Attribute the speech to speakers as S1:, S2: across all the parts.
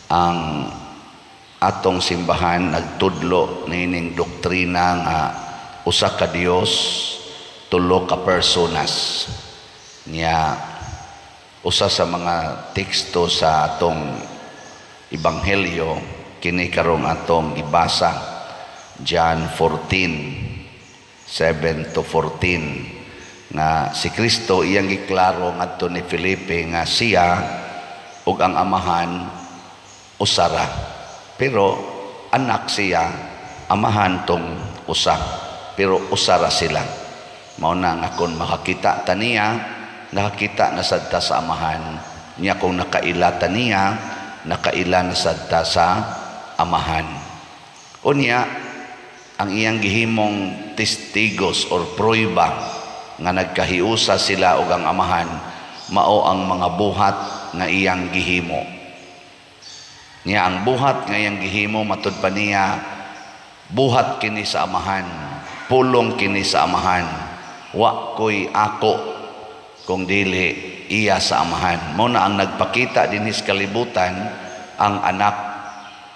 S1: ang atong simbahan nagtudlo nining doktrina nga usa ka Dios, tulo ka personas. Niya usa sa mga teksto sa atong ebanghelyo kini karong atong ibasa, John 14:7-14, nga si Kristo iyang giklaro ngadto ni Felipe nga siya ug ang amahan usara, pero anak siya, amahan tong usa, pero usara sila. Mao na nga kung makakita ta niya, nakakita na sadta sa amahan niya. Kung nakaila ta niya, nakaila na sadta sa amahan. Unya ang iyang gihimong testigos or prueba nga nagkahiusa sila og ang amahan, mao ang mga buhat nga iyang gihimo niya. Ang buhat nga iyang gihimo matud pa niya, buhat kini sa amahan, pulong kini sa amahan, wa koy ako kung dili iya sa amahan. Mao na ang nagpakita dinhi sa kalibutan ang anak,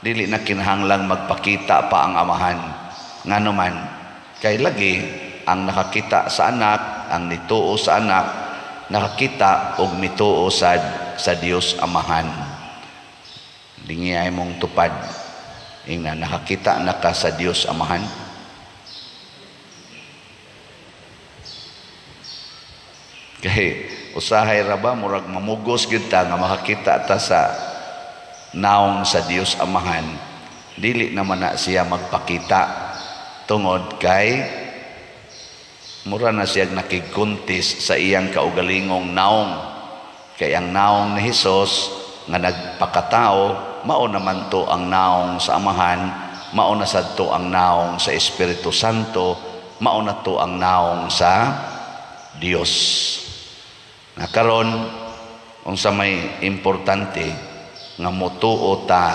S1: dili na kinahanglang magpakita pa ang amahan. Ngano man kay lagi ang nakakita sa anak, ang nituo sa anak, nakakita og mituo sa Dios amahan. Dingay mong tupad ingna nakakita na ka sa Dios amahan. Kay usahay ra ba murag mamugos gyud ta nga makakita ta sa naong sa Dios amahan, dili naman na siya magpakita tungod kay mura na siya nakigkuntis sa iyang kaugalingong naong. Kay ang naong ni Hesus nga nagpakatao, mao naman to ang naong sa amahan, mao na sadto ang naong sa Espiritu Santo, mao na to ang naong sa Dios. Na karon unsa may importante nga motuo ta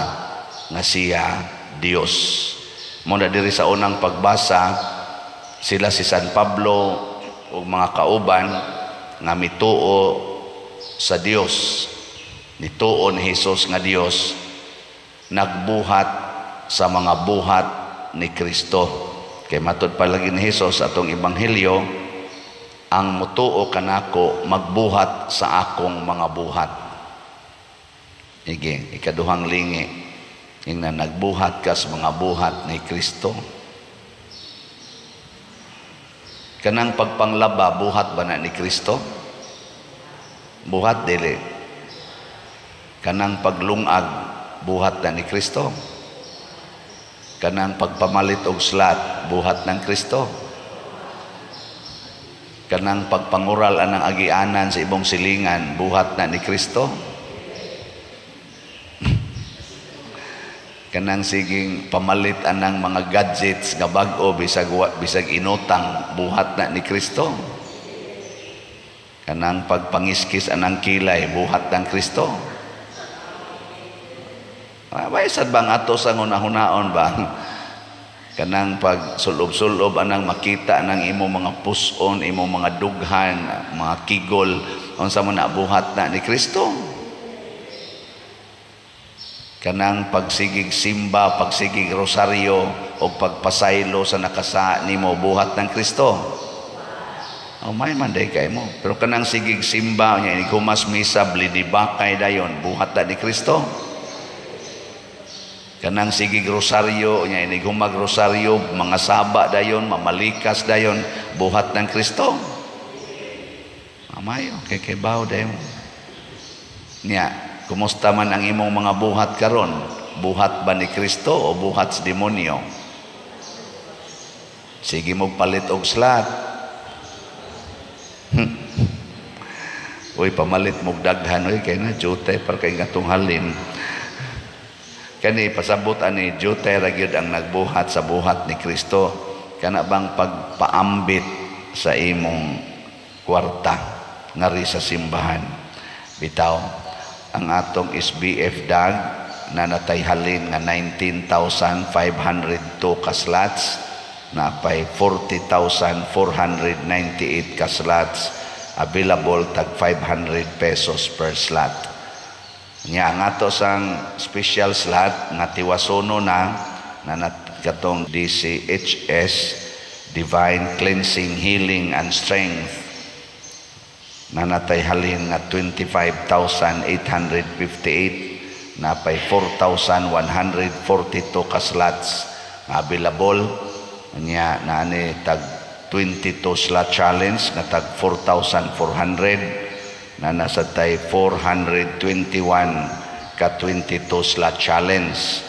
S1: nga siya Dios. Muna diri sa unang pagbasa, sila si San Pablo ug mga kauban nga mituo sa Dios, nituo ni Hesus nga Dios, nagbuhat sa mga buhat ni Kristo. Kay matud palagi ni Hesus atong ebanghelyo, ang mutuo kanako magbuhat sa akong mga buhat. Ige ikaduhang lingi ingna nagbuhat ka sa mga buhat ni Kristo. Kanang pagpanglaba, buhat ba na ni Kristo? Buhat dili. Kanang paglungag, buhat na ni Kristo. Kanang pagpamalit og slat, buhat ng Kristo. Kanang pagpangural anang agianan sa ibong silingan, buhat na ni Kristo. Kanang siging pamalit anang mga gadgets nga bag-o bisag inutang, buhat na ni Kristo. Kanang pagpangiskis anang kilay, buhat ng Kristo. Baisad bang ato sa ngunahunahon ba? Kanang pag sulob-sulob anang makita anang imo mga puson, imo mga dughan, mga kigol, unsa man na buhat na ni Kristo. Kanang pagsigig simba, pagsigig rosaryo o pagpasaylo sa nakasa nimo, buhat ng Kristo. May manday kay mo. Pero kanang sigig simba nya igumas misa blidibakay dayon, buhat na ni Kristo. Kanang sigig rosaryo nya inigumag rosaryo, mga saba dayon, mamalikas dayon, buhat ng Kristo. Amayo kay baw dayon. Nya kumusta man ang imong mga buhat karon? Buhat ba ni Kristo o buhat sa demonyo? Sige mo palit og slat. Uy, pamalit mo daghan. Uy, kaya na jutay para kay gatong halin. Kani pasabot ani jutay ra gyud ang nagbuhat sa buhat ni Kristo. Kana bang pagpaambit sa imong kwarta ngari sa simbahan. Bitaw ang atong SBF DAG na natayhalin nga 19,502 ka slots, na pay 40,498 ka slots, available tag 500 pesos per slot. Nya nga to sang special slot nga tiwasono na katong DCHS, Divine Cleansing, Healing and Strength, na natay halin nga 25,858, napay 4,142 ka slots nga available. Nya naani tag 22 slot challenge nga tag 4,400, na nasa tay 421 ka 22 slot challenge.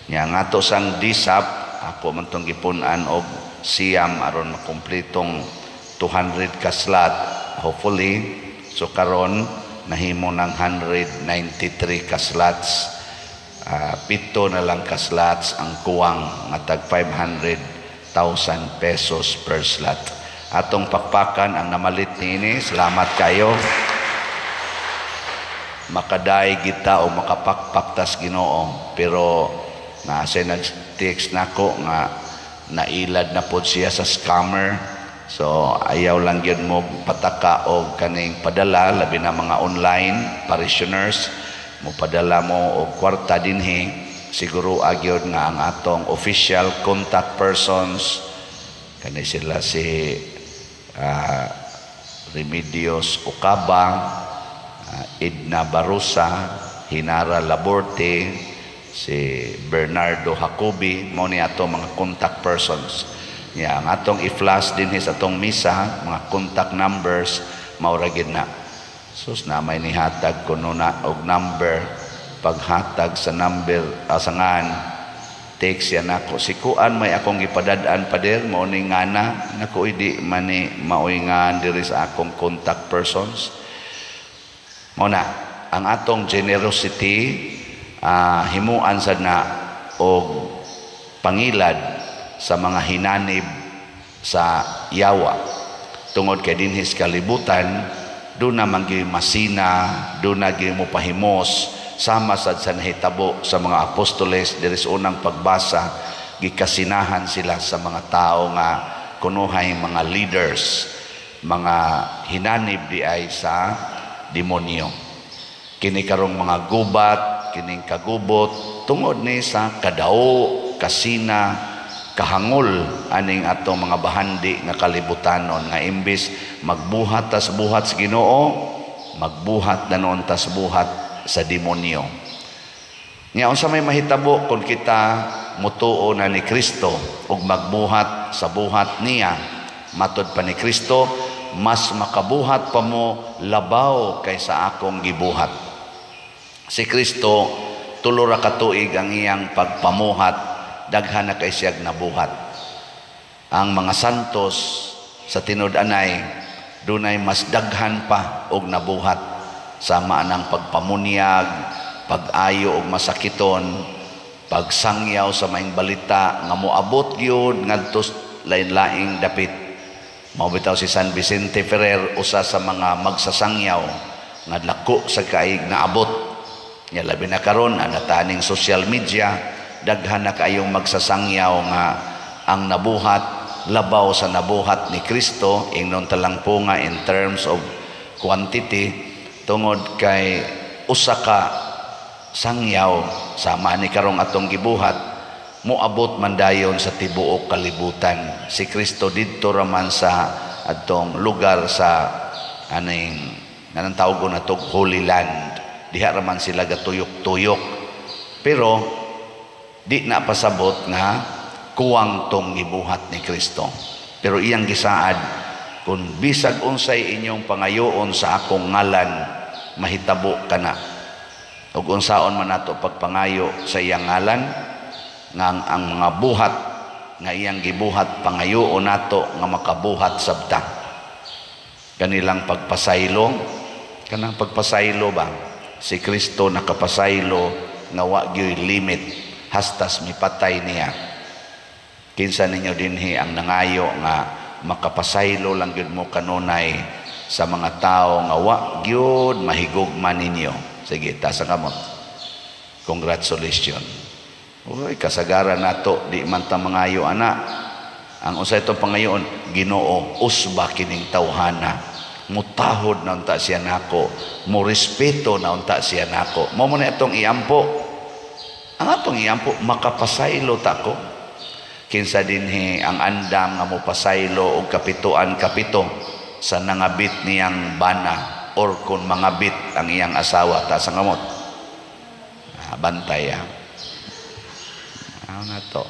S1: Nya nga to sang DSAP, ako man tong gipunan og siyam aron makumpletong 200 ka slot hopefully. So karon nahimo ng 193 ka slots. Pito na lang ka slots ang kuwang nga tag 500,000 pesos per slot. Atong pakpakan ang namalit niini. Salamat kayo. Makaday kita o makapakpaktas Ginoo, pero naasay nag-text nako nga nailad na po siya sa scammer. So ayaw lang yun mo pataka o kaning padala, labi na mga online parishioners mo padala mo o kwarta dinhi. Siguro agyod nga ang atong official contact persons kani sila si Remedios Ocaba, Edna Barusa, Hinara Laborte, si Bernardo Jacobi, mo ni ato mga contact persons. Ang atong i-flash din sa atong misa, mga contact numbers, mauragid na. Sus na may nihatag ko na og number, paghatag sa number, asangan, text yan ako. Si Kuan may akong ipadadaan pa der, mo ni nga na, naku hindi mani mauingan diri sa akong contact persons. Muna, ang atong generosity, himuan sad na og pangilad sa mga hinanib sa yawa. Tungod kay dinhis kalibutan, doon na manggi masina, doon na mo pahimos, sama sad sa nahitabo sa mga apostoles, diri sa unang pagbasa, gikasinahan sila sa mga tao nga kunuhay mga leaders, mga hinanib di ay sa demonyo. Kini karong mga gubat, kining kagubot, tungod ni sa kadao, kasina, kahangol aning atong mga bahandi nga kalibutanon, nga imbis magbuhat tas buhat sa Ginoo, magbuhat danon tas buhat sa demonyo. Nya unsa may mahitabo kung kita mutuo na ni Kristo ug magbuhat sa buhat niya, matud pa ni Kristo, mas makabuhat pa mo labaw kaysa akong gibuhat. Si Kristo tulo ra ka tuig ang iyang pagpamuhat, daghan na kay siyag nabuhat. Ang mga santos sa tinud-anay dunay mas daghan pa og nabuhat, sama ng pagpamunyag, pag-ayo og masakiton, pagsangyaw sa maing balita nga moabot gyud ngadto lain-laing dapit. Mao bitaw si San Vicente Ferrer, usa sa mga magsasangyaw nga dako sa kaig na abot. Nya labi na karon anataning social media, daghan na kayong magsasangyaw nga ang nabuhat labaw sa nabuhat ni Kristo. Ingnon talang po nga in terms of quantity, tungod kay usa ka sangyaw sama ni karong atong gibuhat, moabot man dayon sa tibuok kalibutan. Si Kristo didto raman sa atong lugar sa aning nanang tawag ko na to Holy Land. Diha raman sila gatuyok-tuyok. Pero di na pasabot nga kuwang tong gibuhat ni Kristo. Pero iyang gisaad, kung bisag unsay inyong pangayoon sa akong ngalan, mahitabo kana. Ug unsaon man nato pagpangayo sa iyang ngalan, nga ang mga buhat nga iyang gibuhat pangayoon nato nga makabuhat sabta. Kanilang pagpasaylo, kanang pagpasaylo ba? Si Kristo nakapasaylo nga wa gyud limit, hastas mipatay niya. Kinsa ninyo dinhi ang nangayo nga makapasaylo lang gyud mo kanunay sa mga tao nga wa gyud mahigugma ninyo. Sige, tasa kamot. Congratulations. Uy, kasagaran nato, di man ta mangayo ana. Ang usa itong pangayoon, Ginoo, usba kining tawhana. mutahod na unta siya nako, mo respeto na unta siya nako. Mao man atong iampo. Ang atong iampo makapasaylo ta ko. Kinsa dinhi ang andam nga mo pasaylo og kapituan kapito sa nangabit niyang bana or kung mangabit ang iyang asawa ta sa ngamot. Bantay na to.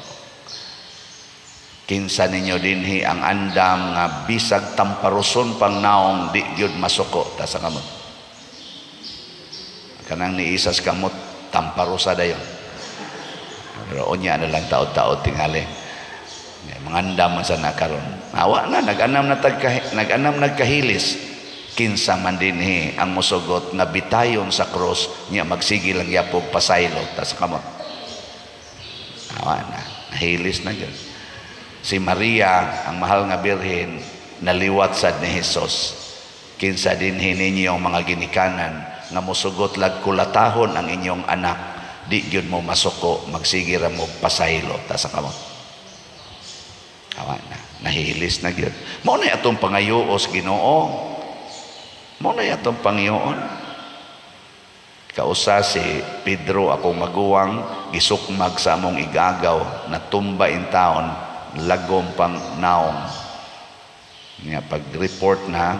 S1: Kinsa ninyo dinhi ang andam nga bisag tamparuson pang naong di gyud masuko ta sa kamot. Kanang ni isas kamot tamparusa dayon. Pero unya na lang taod-taod tingali. Mangandam man sa nakaron. Awa na nag-anam nagkahilis. Kinsa man dinhi ang musugot nga bitayon sa cross niya magsigil lang yapog pasaylo ta sa kamot. Awa na nahilis na gyud. Si Maria, ang mahal nga birhen, naliwat sad ni Hesus. Kinsa dinhi ninyong mga ginikanan nga musugot lag kulatahon ang inyong anak, di gyud mo masuko, magsigira mo pasaylo ta sa kamot. Awa na, nahilis na gyud. Mao na atong pangayuos Ginoo. Mao na atong Panginoon. Kausa si Pedro akong maguwang gisukmag sa among igagaw na tumba in taon lagom pang naong nga pag-report na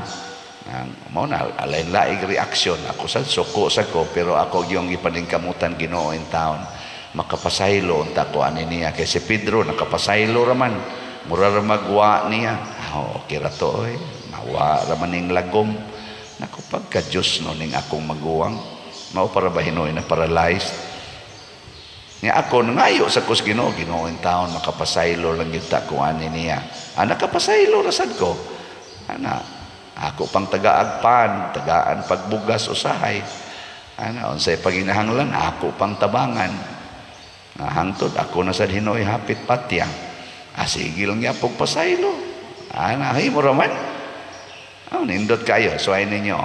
S1: mao na alain-laing reaksyon ako sa suko sa ko pero ako yung ipaningkamutan Ginoo in taon makapasaylo unta ko ani niya kay si Pedro nakapasaylo raman mura ra magwa niya okay ra to mawa raman ning lagom nako pagka Dios no ning akong maguwang mao para ba hinoy na paralyzed nga ako nangayo sa kus Ginoo in taon makapasaylo lang gyud ta ko ani niya nakapasaylo rasad ko ako pang tagaan pagbugas usahay unsay paginahanglan ako pang tabangan hangtod ako na sad hinoy hapit patya sige lang gyapon pasaylo himo raman nindot kayo so ay ninyo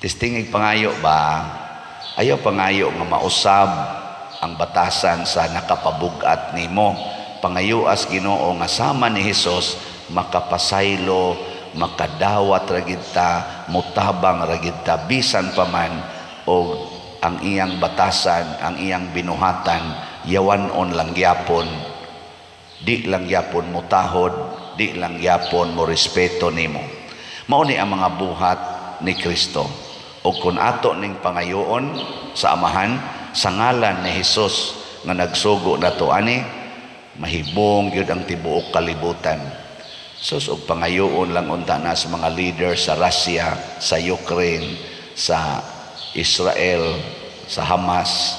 S1: testingig pangayo ba ayaw pangayo nga mausab ang batasan sa nakapabugat nimo pangayuas Ginoo nga sama ni Hesus makapasaylo makadawat ra gid ta mutabang ra gid ta bisan pa man og ang iyang batasan ang iyang binuhatan yawanon lang gyapon di lang gyapon mutahod di lang gyapon mo respeto nimo mao ni ang mga buhat ni Kristo o kung ato ning pangayoon sa amahan sa ngalan ni Hesus nga nagsugo nato ani mahibong gyud ang tibuok kalibutan sus og pangayoon lang unta na sa mga leader sa Russia sa Ukraine sa Israel sa Hamas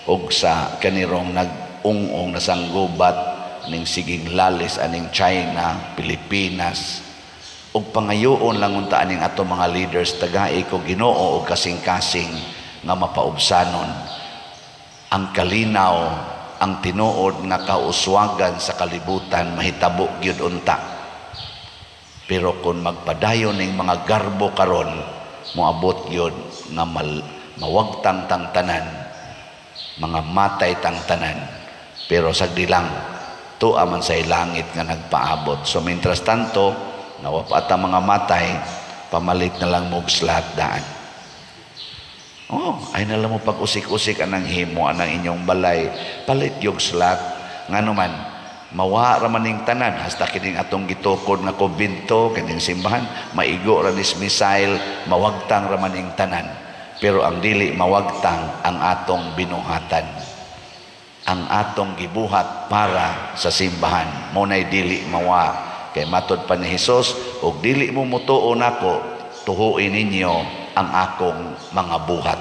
S1: ug sa kanirong nag-ung-ung na sanggubat ning siging lalis aning China Pilipinas ug pangayoon lang unta aning ato mga leaders tagai ko Ginoo og kasing-kasing nga mapaubsanon ang kalinaw ang tinuod nga kauswagan sa kalibutan mahitabo gyud unta pero kung magpadayon ning mga garbo karon moabot gyud nga mawagtang tang tanan mga matay tang tanan pero sagdi lang tuwa man sa langit nga nagpaabot so mientras tanto nawapat ang mga matay pamalit na lang mo slat daan ay na lang mo pag-usik-usik anang himo anang inyong balay palit yung slat nga naman mawa ramaning tanan hasta kining atong gitukod nga kumbento kining simbahan maigo ra nis missile mawagtang ramaning tanan pero ang dili mawagtang ang atong binuhatan ang atong gibuhat para sa simbahan mo nay dili mawa kay matod pa ni Hesus og dili mo mutuo nako tuhuin ninyo ang akong mga buhat